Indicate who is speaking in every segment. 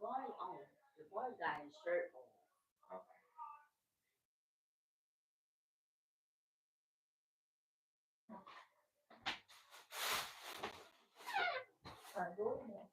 Speaker 1: The boy got his shirt on. Go in there.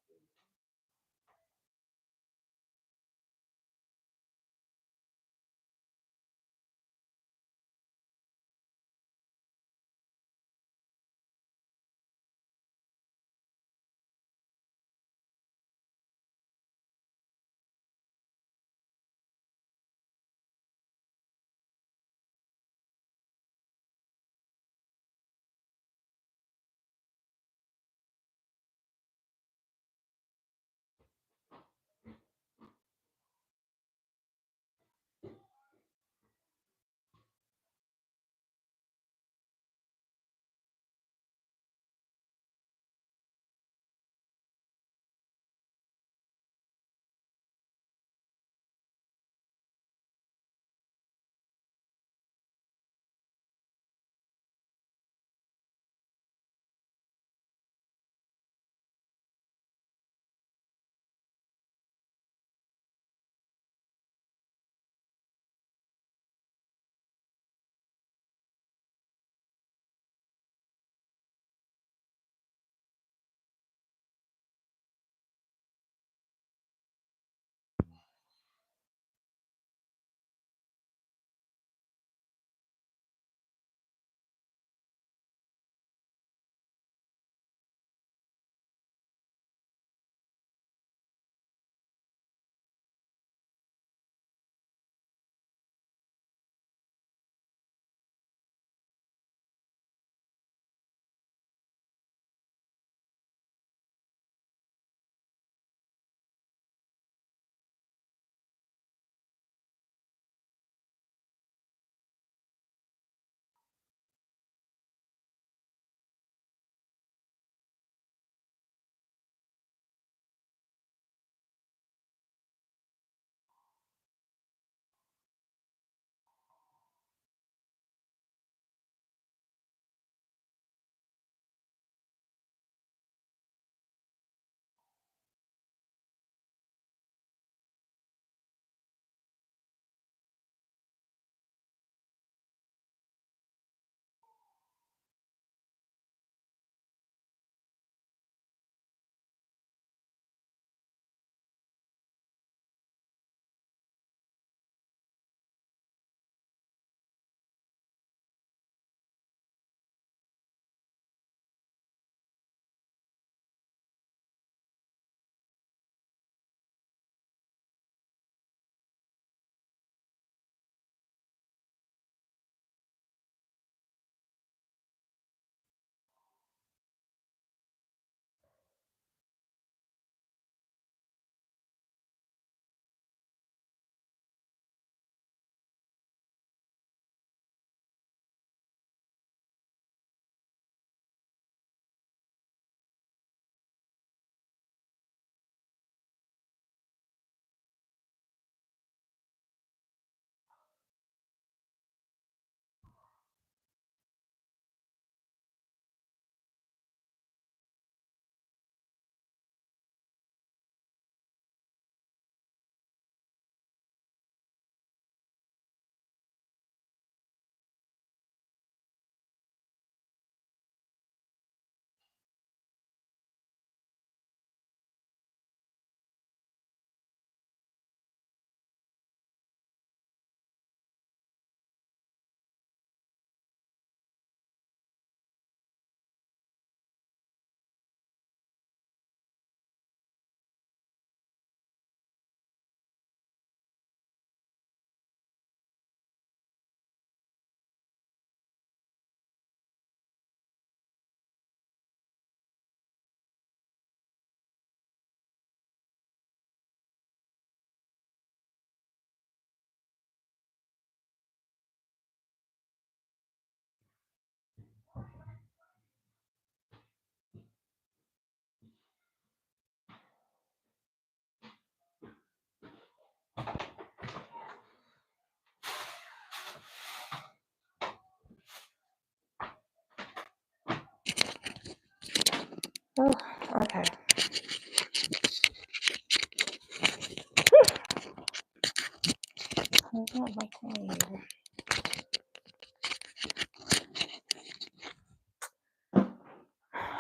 Speaker 2: I don't like my hair.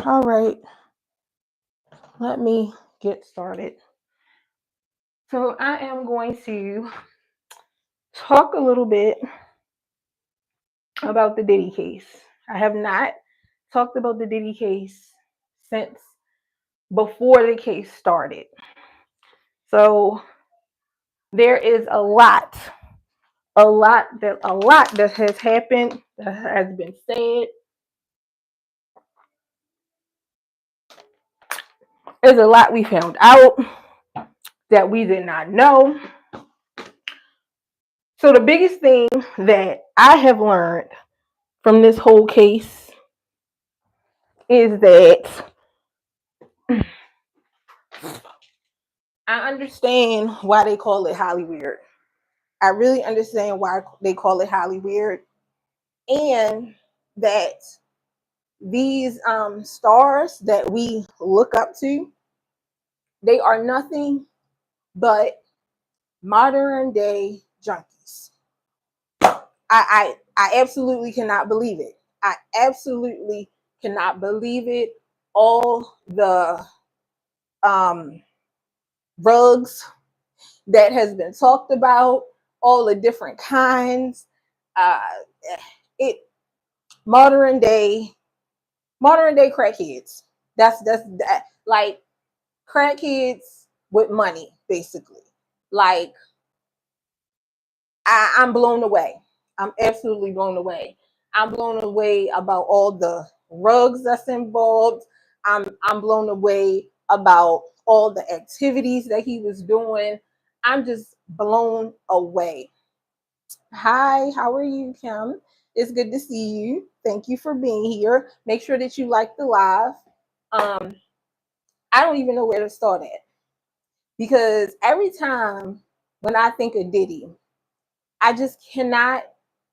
Speaker 2: All right, let me get started. So I am going to talk a little bit about the Diddy case. I have not talked about the Diddy case since before the case started. So there is a lot that has happened, that has been said. There's a lot we found out that we did not know. So the biggest thing that I have learned from this whole case is that I understand why they call it Hollywood. I really understand why they call it Hollywood, and that these stars that we look up to, they are nothing but modern day junkies. I absolutely cannot believe it. I absolutely cannot believe it. All the um, rugs that has been talked about, all the different kinds. Uh, it modern day crackheads. That's that, like crackheads with money, basically. Like I'm blown away. I'm absolutely blown away. I'm blown away about all the rugs that's involved. I'm blown away about all the activities that he was doing. I'm just blown away. Hi, how are you, Kim? It's good to see you. Thank you for being here. Make sure that you like the live. Um, I don't even know where to start at because every time when I think of Diddy, I just cannot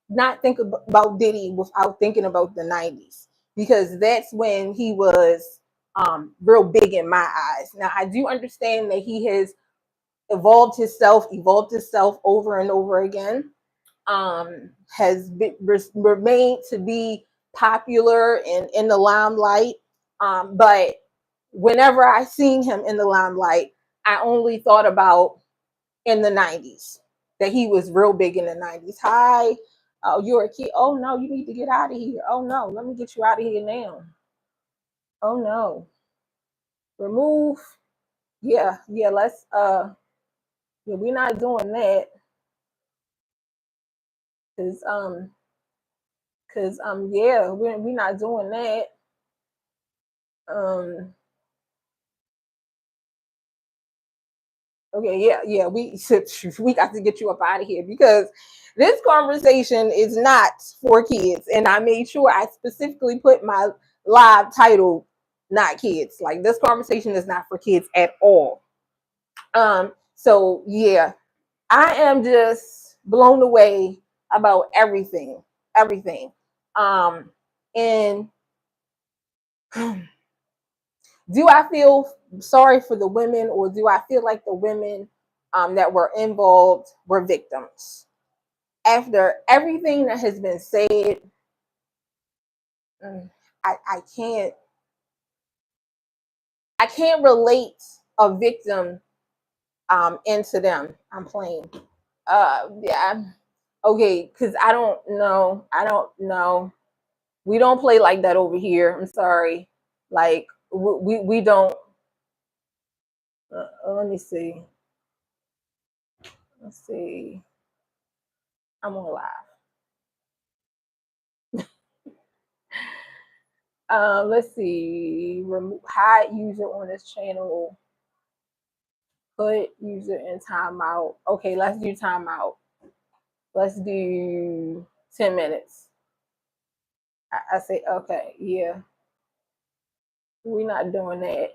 Speaker 2: not think about Diddy without thinking about the 90s because that's when he was real big in my eyes. Now, I do understand that he has evolved himself over and over again, has remained to be popular and in the limelight. But whenever I seen him in the limelight, I only thought about in the 90s, that he was real big in the 90s. Hi, oh, you're a kid. Oh no, you need to get out of here. Oh no, let me get you out of here now. Oh no, remove. Yeah, let's yeah, we're not doing that because yeah, we're not doing that. Um Okay, yeah, we got to get you up out of here because this conversation is not for kids, and I made sure I specifically put my live title "Not Kids." Like this conversation is not for kids at all. So yeah, I am just blown away about everything. Um, and do I feel sorry for the women, or do I feel like the women that were involved were victims? After everything that has been said, I can't relate a victim into them. I'm playing. Yeah. Okay, because I don't know. We don't play like that over here. I'm sorry. Like we don't. Let me see. Let's see. I'm on live. Let's see. Hide user on this channel. Put user in timeout. Okay, let's do timeout. Let's do 10 minutes. I say okay, yeah. We're not doing that.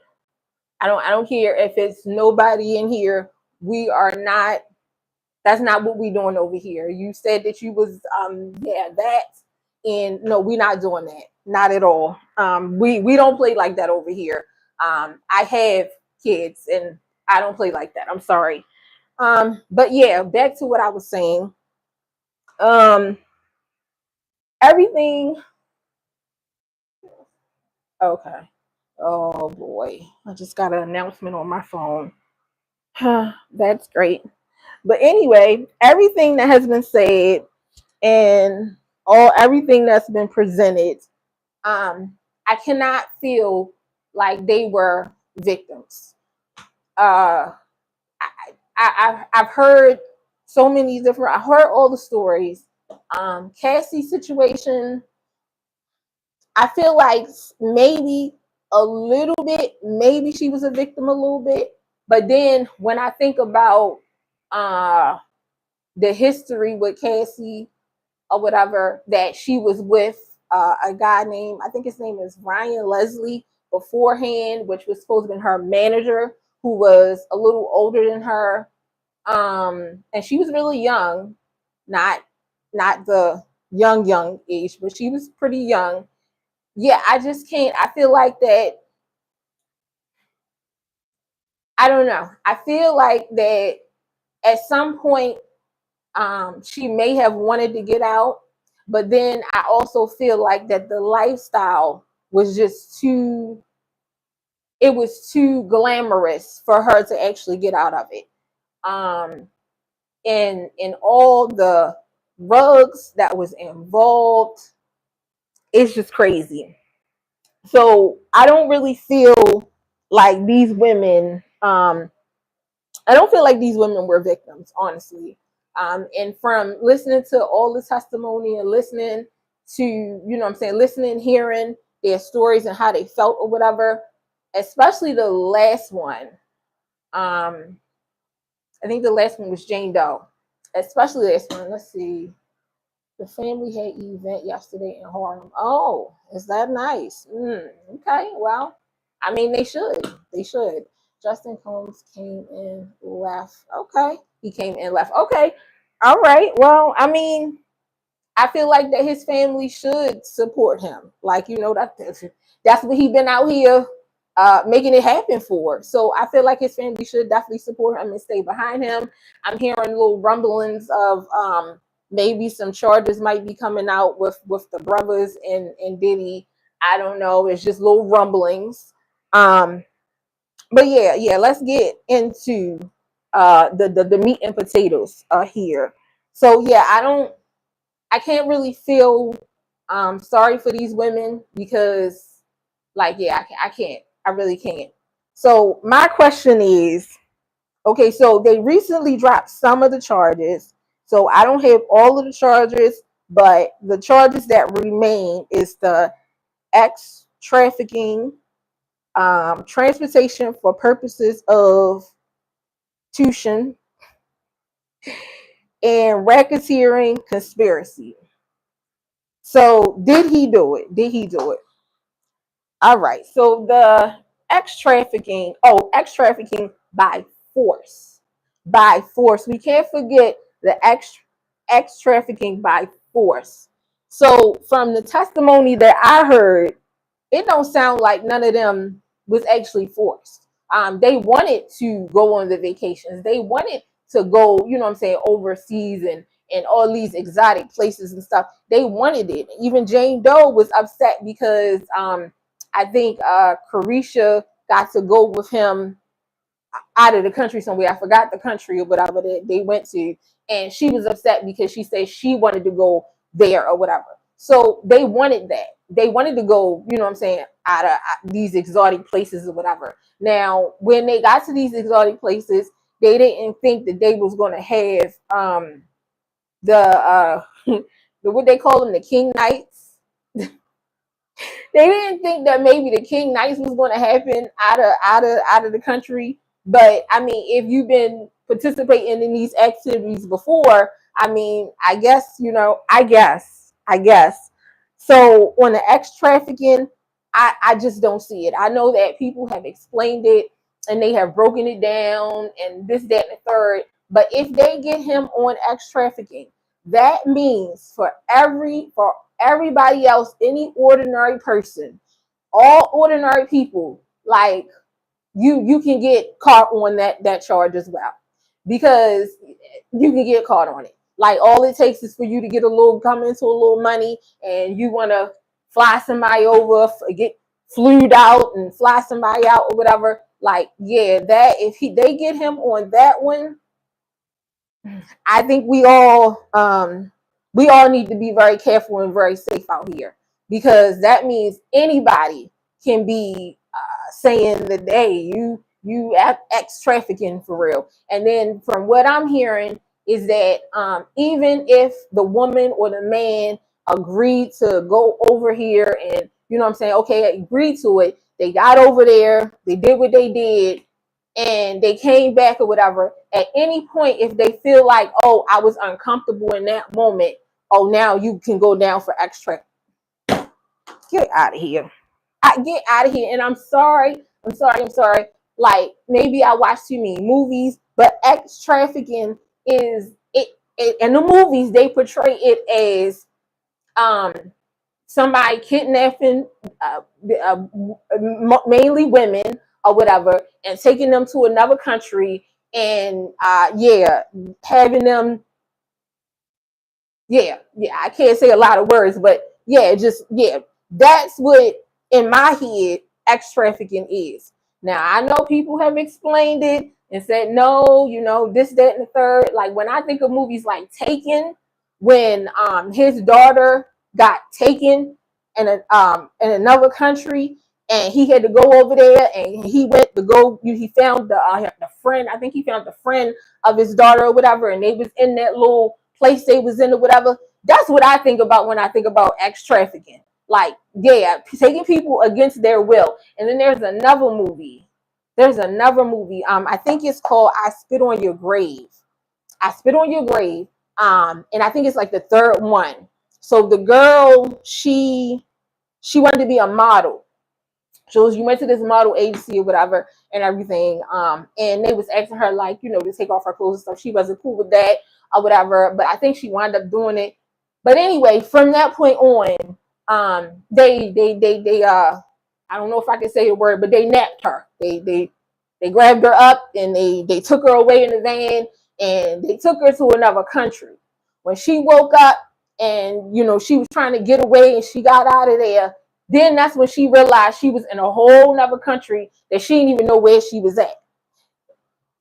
Speaker 2: I don't care if it's nobody in here. We are not. That's not what we doing over here. You said that you was yeah, that, and no, we're not doing that. Not at all. We don't play like that over here. I have kids and I don't play like that. I'm sorry. But yeah, back to what I was saying. Um, everything. Okay. Oh boy, I just got an announcement on my phone. That's great. But anyway, everything that has been said and everything that's been presented, I cannot feel like they were victims. Uh, I've heard so many different. I heard all the stories. Cassie's situation, I feel like maybe a little bit, maybe she was a victim a little bit. But then when I think about uh, the history with Cassie or whatever, that she was with a guy named, I think his name is Ryan Leslie beforehand, which was supposed to be her manager, who was a little older than her. And she was really young, not the young age, but she was pretty young. Yeah, I just can't. I feel like that. I don't know. I feel like that at some point, she may have wanted to get out, but then I also feel like that the lifestyle was just too. It was too glamorous for her to actually get out of it. Um, and all the rugs that was involved, it's just crazy. So I don't really feel like these women. I don't feel like these women were victims, honestly. And from listening to all the testimony and listening to, what I'm saying, listening, hearing their stories and how they felt or whatever, especially the last one. Um, I think the last one was Jane Doe, especially this one. Let's see. The family had an event yesterday in Harlem. Oh, is that nice? Okay, well, I mean, they should. They should. Justin Combs came in, left. Okay, he came in, left. Okay, all right. Well, I mean, I feel like that his family should support him. Like, that's what he been out here making it happen for. So I feel like his family should definitely support him and stay behind him. I'm hearing little rumblings of maybe some charges might be coming out with the brothers and Diddy. I don't know. It's just little rumblings. Um, but yeah, let's get into the meat and potatoes here. So yeah, I can't really feel sorry for these women because, like, yeah, I can't. I really can't. So my question is, okay, so they recently dropped some of the charges. So I don't have all of the charges, but the charges that remain is the X trafficking, transportation for purposes of tuition, and racketeering conspiracy. So did he do it? Did he do it? All right. So the X trafficking by force. By force. We can't forget the X trafficking by force. So from the testimony that I heard, it don't sound like none of them was actually forced. They wanted to go on the vacations. They wanted to go, overseas and all these exotic places and stuff. They wanted it. Even Jane Doe was upset because I think Carisha got to go with him out of the country somewhere. I forgot the country or whatever that they went to. And she was upset because she said she wanted to go there or whatever. So they wanted that. They wanted to go, out of these exotic places or whatever. Now, when they got to these exotic places, they didn't think that they was going to have the the what they call them, the King Knights. They didn't think that maybe the King Knights was going to happen out of the country. But I mean, if you've been participating in these activities before, I mean, I guess. So on the X trafficking, I just don't see it. I know that people have explained it and they have broken it down and this, that, and the third. But if they get him on X trafficking, that means for everybody else, any ordinary person, all ordinary people, like you can get caught on that charge as well, because you can get caught on it. Like all it takes is for you to get a little come into a little money, and you want to fly somebody over, get flued out and fly somebody out or whatever. Like yeah, that if they get him on that one, I think we all need to be very careful and very safe out here, because that means anybody can be saying that hey, you ex trafficking for real. And then from what I'm hearing is that even if the woman or the man agreed to go over here and you know what I'm saying, okay, agreed to it, they got over there, they did what they did, and they came back or whatever, at any point, if they feel like, oh, I was uncomfortable in that moment, oh, now you can go down for extra. Get out of here. Get out of here. And I'm sorry. I'm sorry. Like maybe I watch too many movies, but ex trafficking is it. In the movies, they portray it as um somebody kidnapping uh, mainly women or whatever and taking them to another country and yeah, having them, yeah, I can't say a lot of words, but yeah, just yeah, that's what in my head ex trafficking is. Now I know people have explained it and said no, you know, this, that, and the third. Like when I think of movies like Taken, when his daughter got taken in another country and he had to go over there and he went to go, he found the friend, I think he found the friend of his daughter or whatever, and they was in that little place they was in or whatever. That's what I think about when I think about ex trafficking. Like, yeah, taking people against their will. And then there's another movie. There's another movie. I think it's called I Spit on Your Grave. I Spit on Your Grave. And I think it's like the third one. So the girl, she wanted to be a model. So you went to this model agency or whatever and everything. And they was asking her like, you know, to take off her clothes and stuff. She wasn't cool with that or whatever. But I think she wound up doing it. But anyway, from that point on, they I don't know if I can say the word, but they napped her. They grabbed her up and they took her away in the van and they took her to another country. When she woke up and you know she was trying to get away and she got out of there, then that's when she realized she was in a whole nother country that she didn't even know where she was at.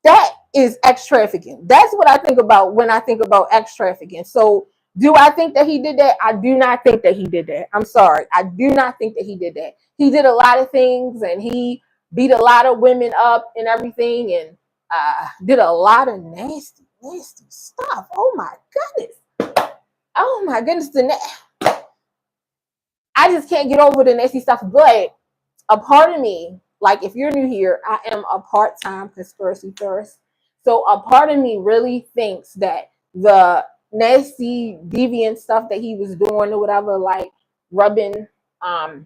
Speaker 2: That is ex trafficking. That's what I think about when I think about ex trafficking. So, do I think that he did that? I do not think that he did that. I'm sorry. I do not think that he did that. He did a lot of things and he beat a lot of women up and everything and did a lot of nasty, nasty stuff. Oh my goodness. Oh my goodness. I just can't get over the nasty stuff. But a part of me, like if you're new here, I am a part-time conspiracy theorist. So a part of me really thinks that the nasty, deviant stuff that he was doing or whatever, like rubbing um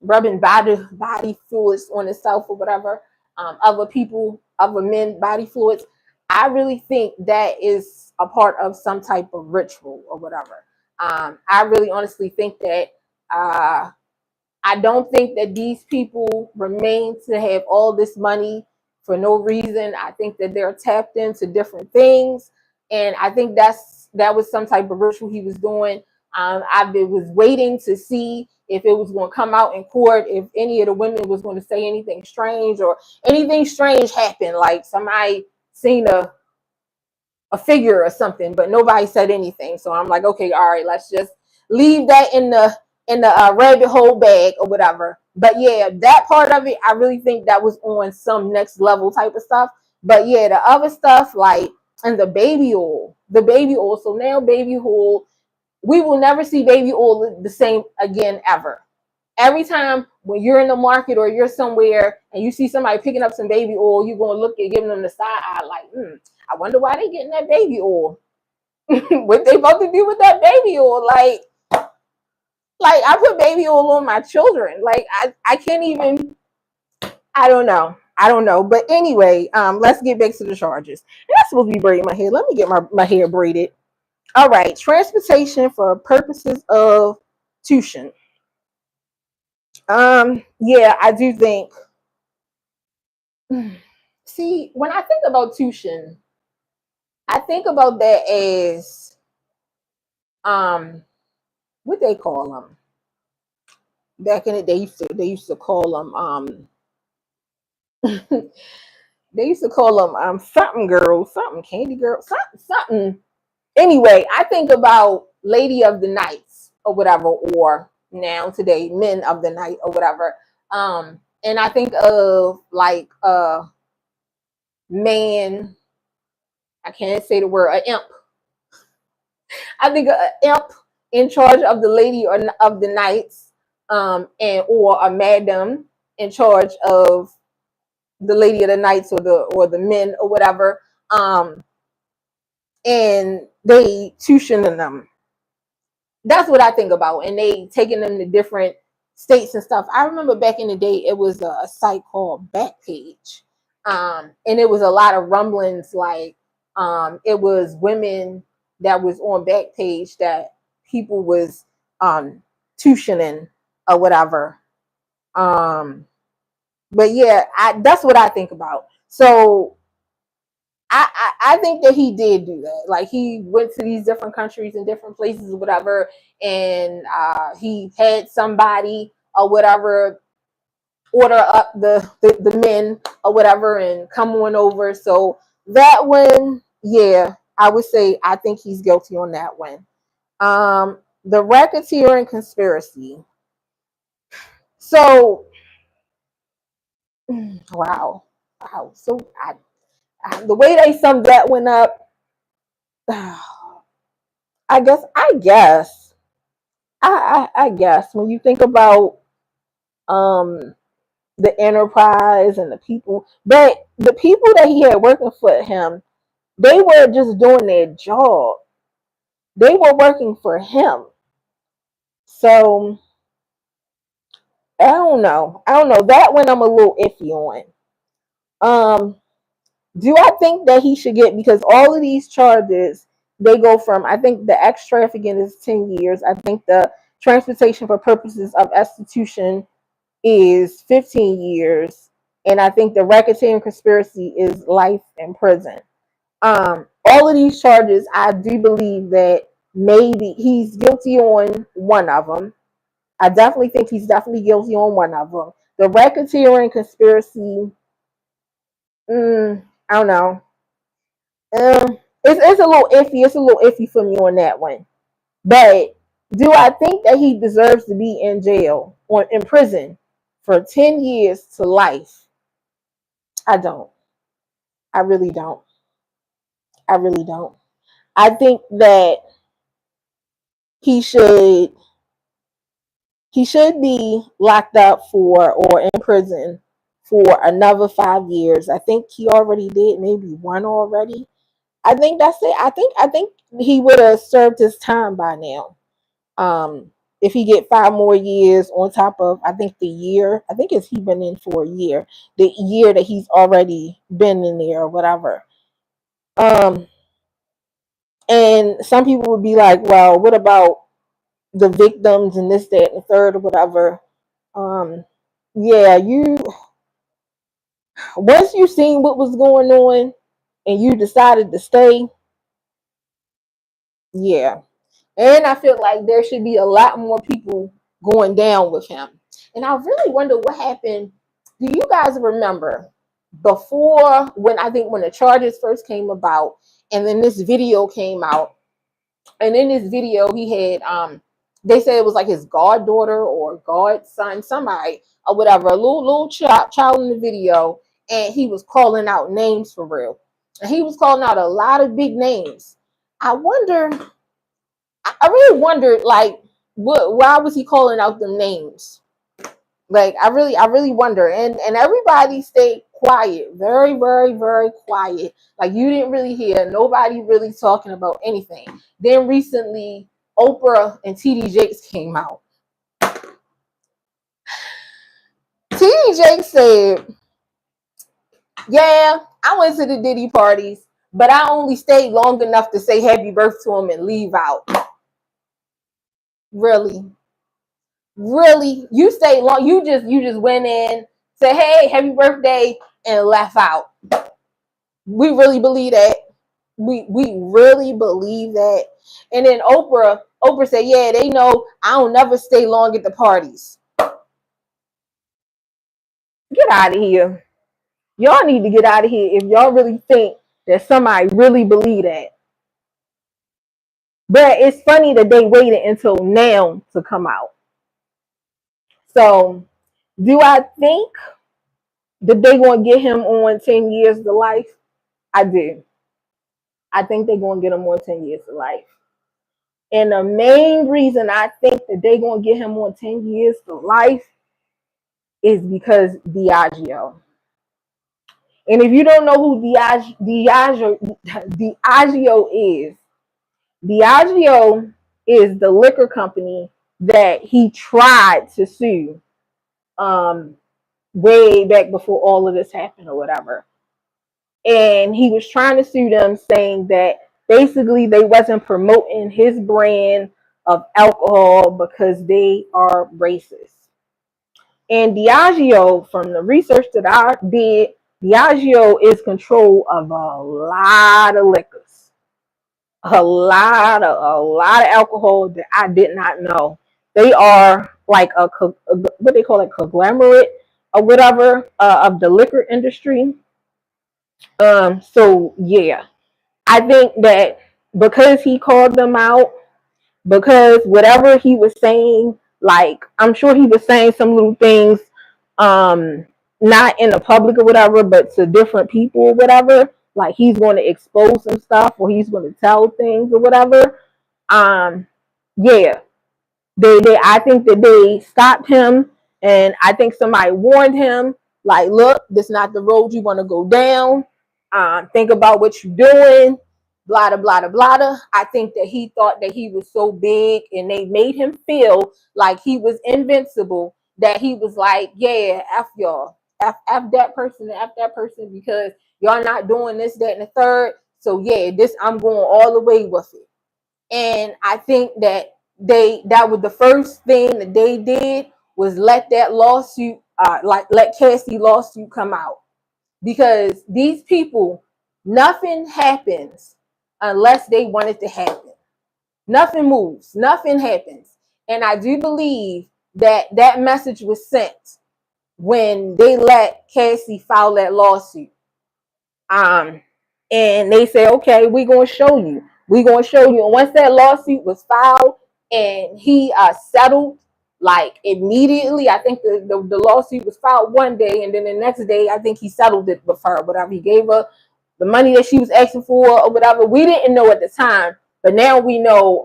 Speaker 2: rubbing body fluids on himself or whatever, other people, other men body fluids. I really think that is a part of some type of ritual or whatever. I really honestly think that I don't think that these people remain to have all this money for no reason. I think that they're tapped into different things, and I think that was some type of ritual he was doing. Was waiting to see if it was going to come out in court, if any of the women was going to say anything strange or anything strange happened, like somebody seen a figure or something, but nobody said anything. So I'm like, okay, all right, let's just leave that in the rabbit hole bag or whatever. But yeah, that part of it, I really think that was on some next level type of stuff. But yeah, the other stuff like and the baby oil. So now baby oil, we will never see baby oil the same again ever. Every time when you're in the market or you're somewhere and you see somebody picking up some baby oil, you're gonna look at giving them the side eye like, I wonder why they getting that baby oil. What they about to do with that baby oil? Like I put baby oil on my children. Like I can't even. I don't know. I don't know. But anyway, let's get back to the charges. And I'm supposed to be braiding my hair. Let me get my hair braided. All right, transportation for purposes of tuition. Yeah, I do think. See, when I think about tuition, I think about that as um what they call them back in the day. They used to call them they used to call them something girls, something candy girl, something. Anyway, I think about lady of the nights or whatever, or now today men of the night or whatever. And I think of like man. I can't say the word, an imp. I think an imp in charge of the lady or of the knights, and or a madam in charge of the lady of the knights or the men or whatever. And they tuitioning them. That's what I think about. And they taking them to different states and stuff. I remember back in the day, it was a site called Backpage. And it was a lot of rumblings, like it was women that was on Backpage that people was tuitioning or whatever. Um, but yeah, that's what I think about. So I think that he did do that. Like he went to these different countries and different places or whatever, and he had somebody or whatever order up the men or whatever and come on over. So that one, yeah, I would say I think he's guilty on that one. The racketeering conspiracy. So wow, wow. So the way they summed that one up, I guess when you think about um the enterprise and the people, but the people that he had working for him, they were just doing their job. They were working for him. So I don't know. I don't know. That one I'm a little iffy on. Um, do I think that he should get, because all of these charges they go from, I think the ex trafficking is 10 years. I think the transportation for purposes of institution is 15 years, and I think the racketeering conspiracy is life in prison. All of these charges, I do believe that maybe he's guilty on one of them. I definitely think he's definitely guilty on one of them. The racketeering conspiracy, I don't know. It's a little iffy. It's a little iffy for me on that one. But do I think that he deserves to be in jail or in prison for 10 years to life? I don't. I really don't. I really don't. I think that he should he should be locked up for, or in prison for another 5 years. I think he already did maybe one already. I think that's it. I think he would have served his time by now. If he get 5 more years on top of, I think the year, I think it's he been in for a year, the year that he's already been in there or whatever. Um, and some people would be like, well, what about the victims and this, that, and the third or whatever? Um, yeah, you once you seen what was going on and you decided to stay, yeah. And I feel like there should be a lot more people going down with him. And I really wonder what happened. Do you guys remember before, when I think when the charges first came about, and then this video came out, and in this video he had they said it was like his goddaughter or godson, somebody or whatever, a little child in the video, and he was calling out names for real. And he was calling out a lot of big names. I wonder, I really wondered, like, why was he calling out them names? Like, I really wonder. And everybody stayed quiet, very, very, very quiet. Like, you didn't really hear nobody really talking about anything. Then recently, Oprah and TD Jakes came out. TD Jakes said, "Yeah, I went to the Diddy parties, but I only stayed long enough to say happy birthday to him and leave out." Really? Really? You stayed long, you just went in, said, "Hey, happy birthday," and left out. We really believe that? We really believe that. And then Oprah said, yeah, they know I don't never stay long at the parties. Get out of here. Y'all need to get out of here if y'all really think that somebody really believe that. But it's funny that they waited until now to come out. So do I think that they gonna get him on 10 years to life? I do. I think they're gonna get him on 10 years to life. And the main reason I think that they're gonna get him on 10 years to life is because Diageo. And if you don't know who Diageo is, Diageo is the liquor company that he tried to sue um, way back before all of this happened or whatever. And he was trying to sue them, saying that basically they wasn't promoting his brand of alcohol because they are racist. And Diageo, from the research that I did, Diageo is control of a lot of liquors, a lot of alcohol that I did not know. They are like what they call a conglomerate or whatever of the liquor industry. So yeah, I think that because he called them out, because whatever he was saying, like I'm sure he was saying some little things, um, not in the public or whatever, but to different people or whatever. Like he's going to expose some stuff or he's going to tell things or whatever. Um, yeah, they I think that they stopped him, and I think somebody warned him, like, look, this is not the road you want to go down. Think about what you're doing. Blah blah blah blah blah. I think that he thought that he was so big, and they made him feel like he was invincible. That he was like, yeah, f y'all, f that person, and f that person, because y'all not doing this, that, and the third. So yeah, this I'm going all the way with it. And I think that that was the first thing that they did was let that lawsuit, like let Cassie lawsuit come out, because these people, nothing happens unless they want it to happen. Nothing moves, nothing happens, and I do believe that that message was sent when they let Cassie file that lawsuit. Um, and they said, okay, we're gonna show you. We're gonna show you. And once that lawsuit was filed and he settled, like immediately, I think the lawsuit was filed one day, and then the next day, I think he settled it with her. Whatever, he gave her the money that she was asking for or whatever. We didn't know at the time, but now we know.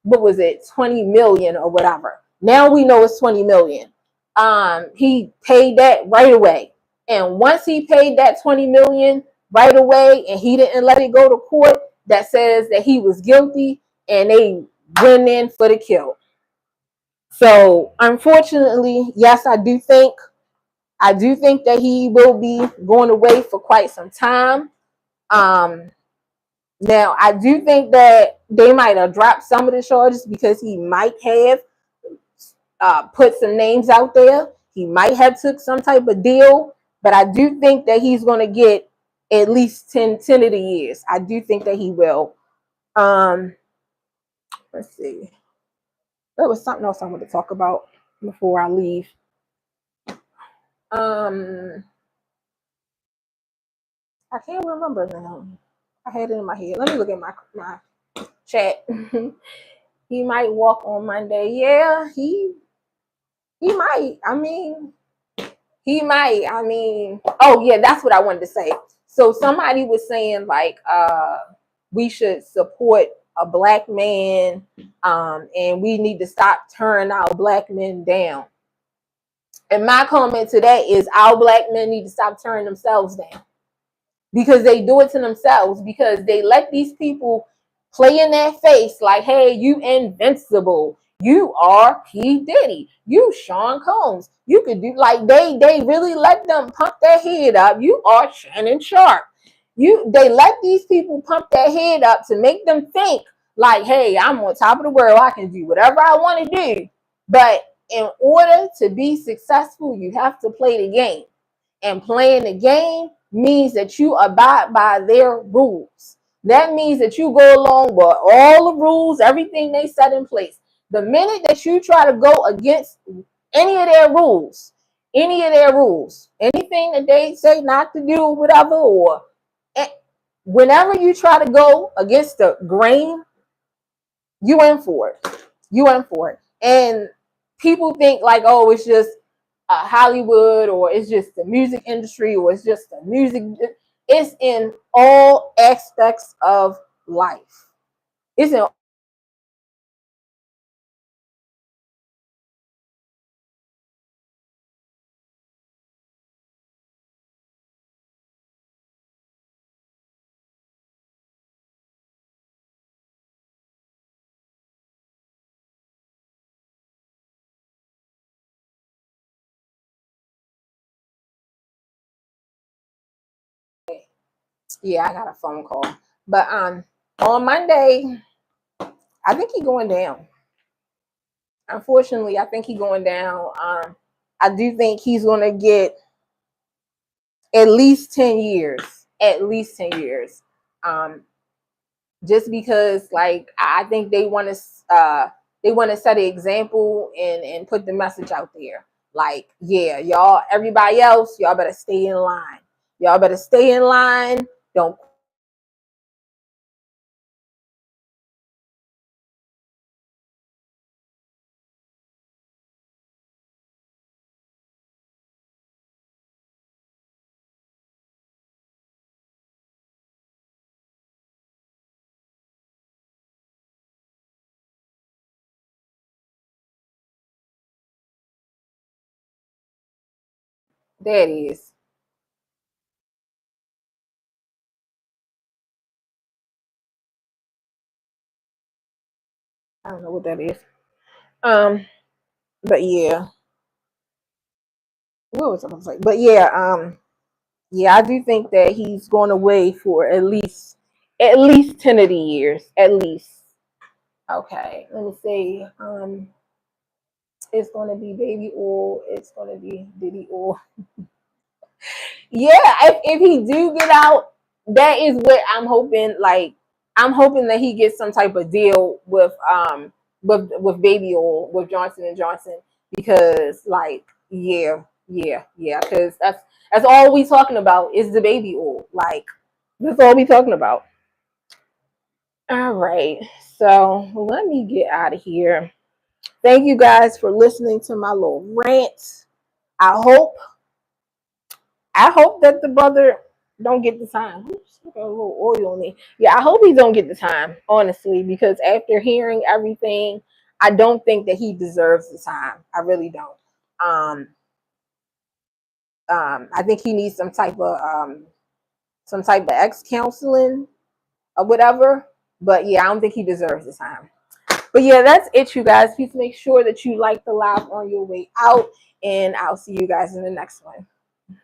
Speaker 2: What was it, 20 million or whatever? Now we know it's 20 million. He paid that right away. And once he paid that 20 million right away and he didn't let it go to court, that says that he was guilty, and they went in for the kill. So unfortunately, yes, I do think that he will be going away for quite some time. Um, Now I do think that they might have dropped some of the charges because he might have put some names out there. He might have took some type of deal, but I do think that he's going to get at least 10 of the years. I do think that he will. Um, let's see. There was something else I want to talk about before I leave. Um, I can't remember now. I had it in my head. Let me look at my chat. He might walk on Monday. Yeah, he might. He might. Oh yeah, that's what I wanted to say. So somebody was saying like we should support a black man, and we need to stop turning our black men down. And my comment to that is our black men need to stop turning themselves down, because they do it to themselves, because they let these people play in their face like, hey, you invincible, you are P. Diddy, you Sean Combs, you could do, like they really let them pump their head up. You are Shannon Sharp. They let these people pump their head up to make them think like, hey, I'm on top of the world, I can do whatever I want to do. But in order to be successful, you have to play the game. And playing the game means that you abide by their rules. That means that you go along with all the rules, everything they set in place. The minute that you try to go against any of their rules, anything that they say not to do, whatever, or whenever you try to go against the grain, you in for it. You in for it. And people think like, oh, it's just Hollywood, or it's just the music industry, or it's just the music. It's in all aspects of life. It's in yeah, I got a phone call. But on Monday, I think he's going down. Unfortunately, I think he's going down. I do think he's gonna get at least 10 years. At least 10 years. Um, just because like I think they want to set an example and put the message out there. Like, yeah, y'all, everybody else, y'all better stay in line. Y'all better stay in line. Don't That is. I don't know what that is. Um, but yeah, what was I gonna say? But yeah, yeah, I do think that he's going away for at least 10 of the years, at least. Okay, let me see. It's gonna be baby oil. It's gonna be Diddy oil. Yeah, if he do get out, that is what I'm hoping. Like, I'm hoping that he gets some type of deal with baby oil with Johnson and Johnson, because like, yeah, because that's all we talking about is the baby oil. Like, that's all we talking about. All right, so let me get out of here. Thank you guys for listening to my little rant. I hope I hope that the brother don't get the time. Oops, got a little oil on it. Yeah, I hope he don't get the time, honestly, because after hearing everything, I don't think that he deserves the time. I really don't. Um, I think he needs some type of ex counseling or whatever. But yeah, I don't think he deserves the time. But yeah, that's it, you guys. Please make sure that you like the live on your way out, and I'll see you guys in the next one.